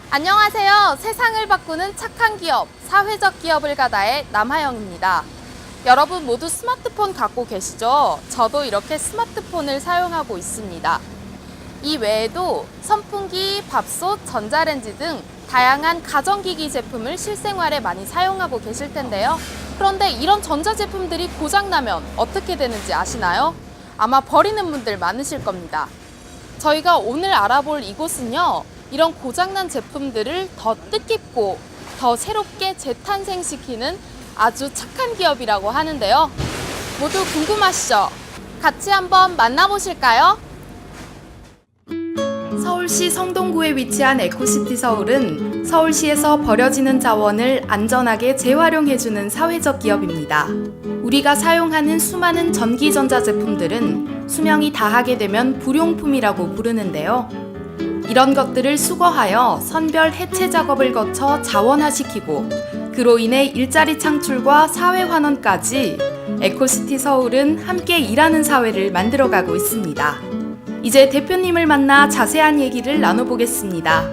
안녕하세요. 세상을 바꾸는 착한 기업, 사회적 기업을 가다의 남하영입니다. 여러분 모두 스마트폰 갖고 계시죠? 저도 이렇게 스마트폰을 사용하고 있습니다. 이 외에도 선풍기, 밥솥, 전자레인지 등 다양한 가전기기 제품을 실생활에 많이 사용하고 계실 텐데요. 그런데 이런 전자제품들이 고장나면 어떻게 되는지 아시나요? 아마 버리는 분들 많으실 겁니다. 저희가 오늘 알아볼 이곳은요, 이런 고장난 제품들을 더 뜻깊고 더 새롭게 재탄생시키는 아주 착한 기업이라고 하는데요. 모두 궁금하시죠? 같이 한번 만나보실까요? 서울시 성동구에 위치한 에코시티 서울은 서울시에서 버려지는 자원을 안전하게 재활용해주는 사회적 기업입니다. 우리가 사용하는 수많은 전기전자 제품들은 수명이 다하게 되면 불용품이라고 부르는데요. 이런 것들을 수거하여 선별 해체 작업을 거쳐 자원화시키고 그로 인해 일자리 창출과 사회 환원까지 에코시티 서울은 함께 일하는 사회를 만들어가고 있습니다. 이제 대표님을 만나 자세한 얘기를 나눠보겠습니다.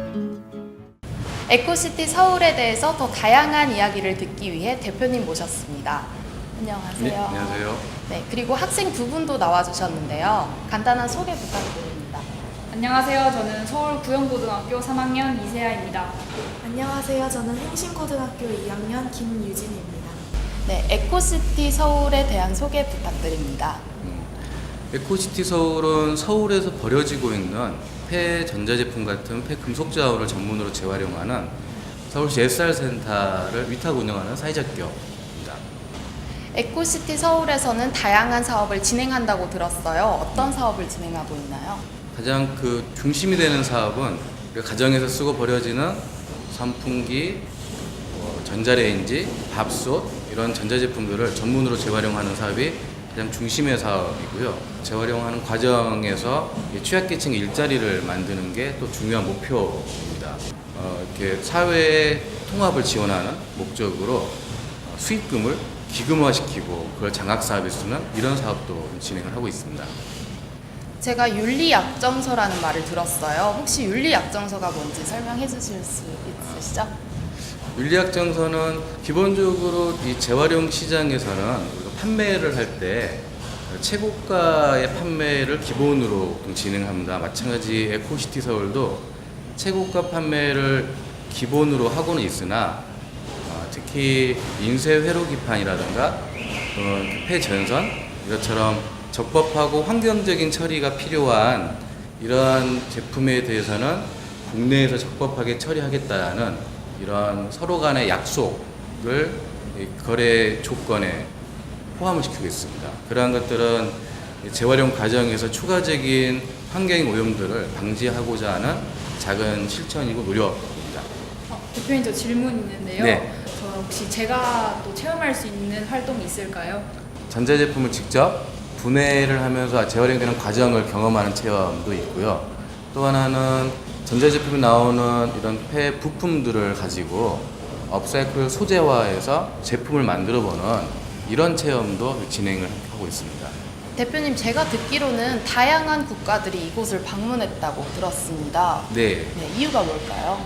에코시티 서울에 대해서 더 다양한 이야기를 듣기 위해 대표님 모셨습니다. 안녕하세요. 네, 안녕하세요. 네, 그리고 학생 두 분도 나와주셨는데요. 간단한 소개 부탁드립니다. 안녕하세요. 저는 서울 구영고등학교 3학년 이세아입니다. 안녕하세요. 저는 행신고등학교 2학년 김유진입니다. 네, 에코시티 서울에 대한 소개 부탁드립니다. 에코시티 서울은 서울에서 버려지고 있는 폐 전자제품 같은 폐 금속 자원을 전문으로 재활용하는 서울시 SR센터를 위탁 운영하는 사회적 기업입니다. 에코시티 서울에서는 다양한 사업을 진행한다고 들었어요. 어떤 사업을 진행하고 있나요? 가장 그 중심이 되는 사업은 가정에서 쓰고 버려지는 선풍기, 전자레인지, 밥솥 이런 전자제품들을 전문으로 재활용하는 사업이 가장 중심의 사업이고요. 재활용하는 과정에서 취약계층의 일자리를 만드는 게 또 중요한 목표입니다. 이렇게 사회의 통합을 지원하는 목적으로 수익금을 기금화시키고 그걸 장학사업에 쓰는 이런 사업도 진행을 하고 있습니다. 제가 윤리약정서라는 말을 들었어요. 혹시 윤리약정서가 뭔지 설명해 주실 수 있으시죠? 윤리약정서는 기본적으로 이 재활용 시장에서는 우리가 판매를 할 때 최고가의 판매를 기본으로 진행합니다. 마찬가지 에코시티 서울도 최고가 판매를 기본으로 하고는 있으나 특히 인쇄 회로 기판이라든가 폐전선 이것처럼 적법하고 환경적인 처리가 필요한 이러한 제품에 대해서는 국내에서 적법하게 처리하겠다는 이런 서로 간의 약속을 거래 조건에 포함을 시키고 있습니다. 그러한 것들은 재활용 과정에서 추가적인 환경 오염들을 방지하고자 하는 작은 실천이고 노력입니다. 대표님, 저 질문 있는데요. 네. 저 혹시 제가 또 체험할 수 있는 활동이 있을까요? 전자제품을 직접 분해를 하면서 재활용되는 과정을 경험하는 체험도 있고요. 또 하나는 전자제품이 나오는 이런 폐 부품들을 가지고 업사이클 소재화해서 제품을 만들어보는 이런 체험도 진행을 하고 있습니다. 대표님, 제가 듣기로는 다양한 국가들이 이곳을 방문했다고 들었습니다. 네. 네, 이유가 뭘까요?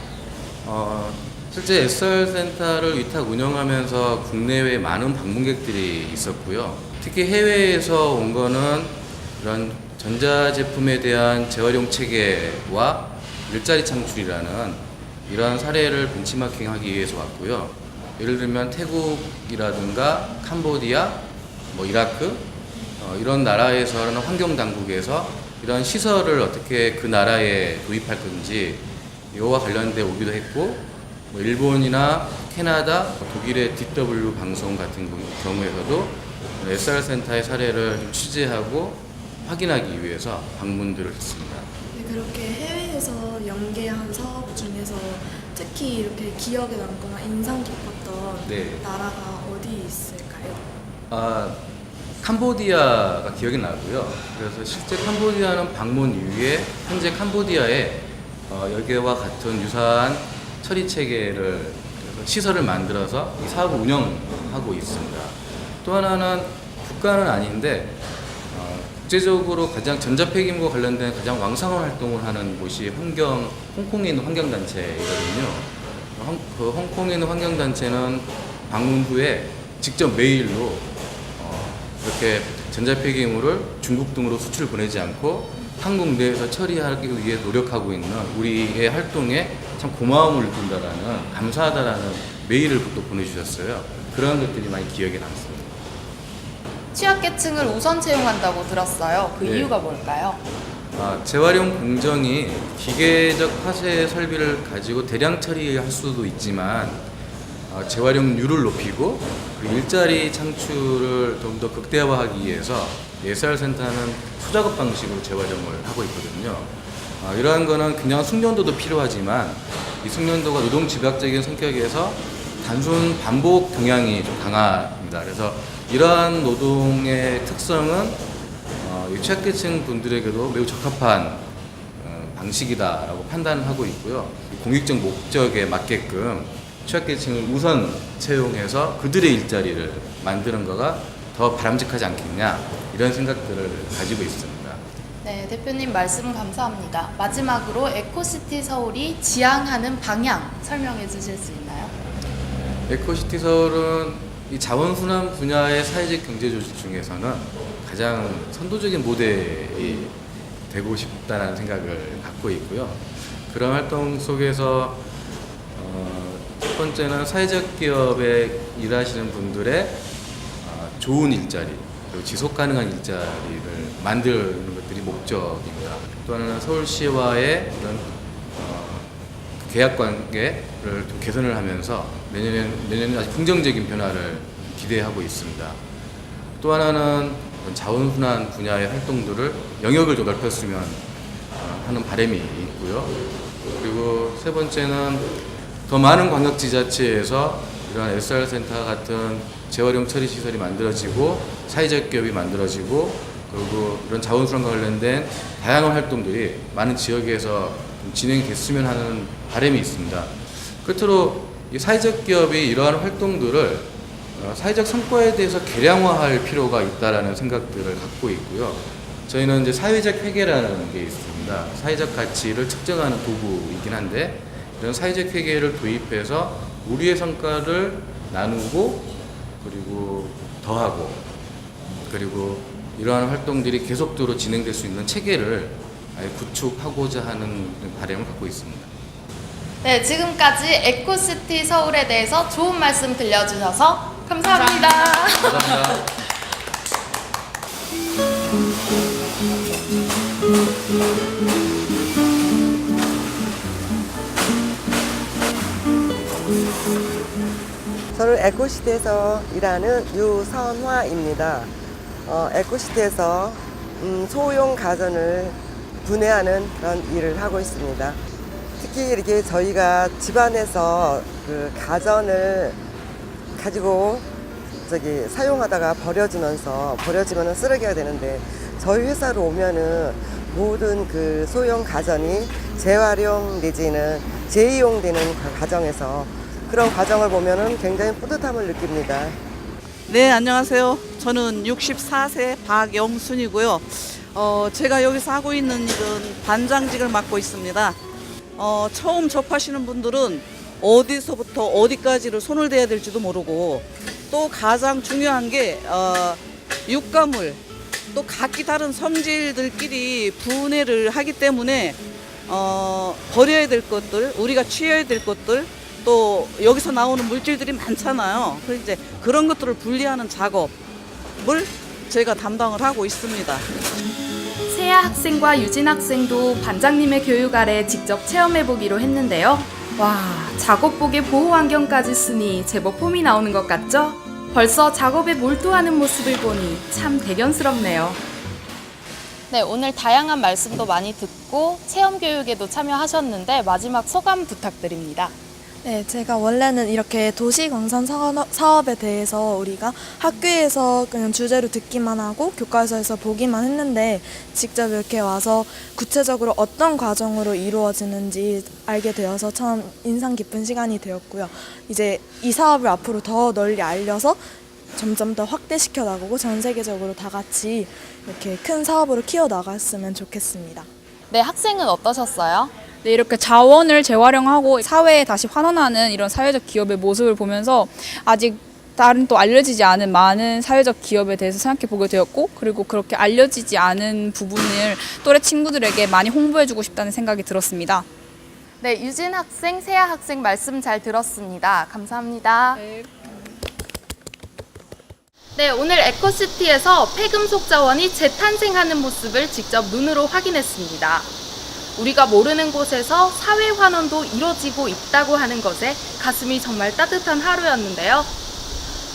실제 SR센터를 위탁 운영하면서 국내외에 많은 방문객들이 있었고요. 특히 해외에서 온 거는 이런 전자제품에 대한 재활용 체계와 일자리 창출이라는 이러한 사례를 벤치마킹하기 위해서 왔고요. 예를 들면 태국이라든가 캄보디아, 이라크 이런 나라에서는 환경당국에서 이런 시설을 어떻게 그 나라에 도입할 건지 이와 관련돼 오기도 했고 일본이나 캐나다, 독일의 DW 방송 같은 경우에서도 SR센터의 사례를 좀 취재하고 확인하기 위해서 방문들을 했습니다. 네, 그렇게 해외에서 연계한 사업 중에서 특히 이렇게 기억에 남거나 인상 깊었던 네. 나라가 어디 있을까요? 캄보디아가 기억이 나고요. 그래서 실제 캄보디아는 방문 이후에 현재 캄보디아에 여기와 같은 유사한 처리 체계를 시설을 만들어서 이 사업을 운영하고 있습니다. 또 하나는 국가는 아닌데 국제적으로 가장 전자폐기물과 관련된 가장 왕성한 활동을 하는 곳이 홍콩에 있는 환경단체이거든요. 그 홍콩에 있는 환경단체는 방문 후에 직접 메일로 이렇게 전자폐기물을 중국 등으로 수출 보내지 않고 한국 내에서 처리하기 위해 노력하고 있는 우리의 활동에 참 고마움을 느낀다라는, 감사하다라는 메일을 또 보내주셨어요. 그런 것들이 많이 기억에 남습니다. 취약계층을 우선 채용한다고 들었어요. 그 네. 이유가 뭘까요? 재활용 공정이 기계적 화재 설비를 가지고 대량 처리할 수도 있지만 재활용률을 높이고 그 일자리 창출을 좀 더 극대화하기 위해서 SR센터는 수작업 방식으로 재활용을 하고 있거든요. 이러한 거는 그냥 숙련도도 필요하지만 이 숙련도가 노동집약적인 성격에서 단순 반복 경향이 좀 강합니다. 그래서 이러한 노동의 특성은 취약계층 분들에게도 매우 적합한 방식이다라고 판단을 하고 있고요. 공익적 목적에 맞게끔 취약계층을 우선 채용해서 그들의 일자리를 만드는 거가 더 바람직하지 않겠냐, 이런 생각들을 가지고 있습니다. 네, 대표님 말씀 감사합니다. 마지막으로 에코시티 서울이 지향하는 방향 설명해 주실 수 있나요? 에코시티 서울은 이 자원순환 분야의 사회적 경제 조직 중에서는 가장 선도적인 모델이 되고 싶다는 생각을 갖고 있고요. 그런 활동 속에서 첫 번째는 사회적 기업에 일하시는 분들의 좋은 일자리, 그리고 지속 가능한 일자리를 만드는 것들이 목적입니다. 또 하나는 서울시와의 이런 계약 관계를 좀 개선을 하면서 내년에는 아주 긍정적인 변화를 기대하고 있습니다. 또 하나는 자원순환 분야의 활동들을 영역을 좀 넓혔으면 하는 바람이 있고요. 그리고 세 번째는 더 많은 광역지자체에서 이러한 SR센터 같은 재활용 처리 시설이 만들어지고 사회적 기업이 만들어지고 그리고 이런 자원순환과 관련된 다양한 활동들이 많은 지역에서 진행됐으면 하는 바람이 있습니다. 끝으로 이 사회적 기업이 이러한 활동들을 사회적 성과에 대해서 계량화할 필요가 있다라는 생각들을 갖고 있고요. 저희는 이제 사회적 회계라는 게 있습니다. 사회적 가치를 측정하는 도구이긴 한데 이런 사회적 회계를 도입해서 우리의 성과를 나누고 그리고 더하고 그리고 이러한 활동들이 계속적으로 진행될 수 있는 체계를 아예 구축하고자 하는 바람을 갖고 있습니다. 네, 지금까지 에코시티 서울에 대해서 좋은 말씀 들려주셔서 감사합니다. 감사합니다. 저는 에코시티에서 일하는 유선화입니다. 에코시티에서 소형 가전을 분해하는 그런 일을 하고 있습니다. 특히 이렇게 저희가 집안에서 그 가전을 가지고 사용하다가 버려지면은 쓰레기가 되는데 저희 회사로 오면은 모든 그 소형 가전이 재활용 내지는 재이용되는 과정에서 그런 과정을 보면은 굉장히 뿌듯함을 느낍니다. 네, 안녕하세요. 저는 64세 박영순이고요. 제가 여기서 하고 있는 일은 반장직을 맡고 있습니다. 처음 접하시는 분들은 어디서부터 어디까지를 손을 대야 될지도 모르고 또 가장 중요한 게 육가물 또 각기 다른 성질들끼리 분해를 하기 때문에 버려야 될 것들, 우리가 취해야 될 것들 또 여기서 나오는 물질들이 많잖아요. 그래서 이제 그런 것들을 분리하는 작업을 제가 담당을 하고 있습니다. 세아 학생과 유진 학생도 반장님의 교육 아래 직접 체험해보기로 했는데요. 와, 작업복에 보호 안경까지 쓰니 제법 폼이 나오는 것 같죠? 벌써 작업에 몰두하는 모습을 보니 참 대견스럽네요. 네, 오늘 다양한 말씀도 많이 듣고 체험 교육에도 참여하셨는데 마지막 소감 부탁드립니다. 네, 제가 원래는 이렇게 도시광산 사업에 대해서 우리가 학교에서 그냥 주제로 듣기만 하고 교과서에서 보기만 했는데 직접 이렇게 와서 구체적으로 어떤 과정으로 이루어지는지 알게 되어서 참 인상 깊은 시간이 되었고요. 이제 이 사업을 앞으로 더 널리 알려서 점점 더 확대시켜 나가고 전 세계적으로 다 같이 이렇게 큰 사업으로 키워 나갔으면 좋겠습니다. 네, 학생은 어떠셨어요? 네, 이렇게 자원을 재활용하고 사회에 다시 환원하는 이런 사회적 기업의 모습을 보면서 아직 다른 또 알려지지 않은 많은 사회적 기업에 대해서 생각해 보게 되었고, 그리고 그렇게 알려지지 않은 부분을 또래 친구들에게 많이 홍보해주고 싶다는 생각이 들었습니다. 네, 유진 학생, 세아 학생 말씀 잘 들었습니다. 감사합니다. 네, 오늘 에코시티에서 폐금속 자원이 재탄생하는 모습을 직접 눈으로 확인했습니다. 우리가 모르는 곳에서 사회 환원도 이뤄지고 있다고 하는 것에 가슴이 정말 따뜻한 하루였는데요.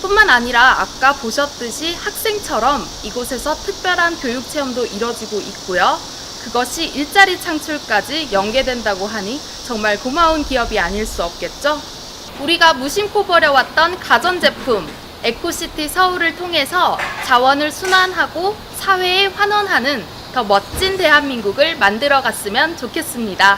뿐만 아니라 아까 보셨듯이 학생처럼 이곳에서 특별한 교육 체험도 이뤄지고 있고요. 그것이 일자리 창출까지 연계된다고 하니 정말 고마운 기업이 아닐 수 없겠죠? 우리가 무심코 버려왔던 가전제품, 에코시티 서울을 통해서 자원을 순환하고 사회에 환원하는 더 멋진 대한민국을 만들어 갔으면 좋겠습니다.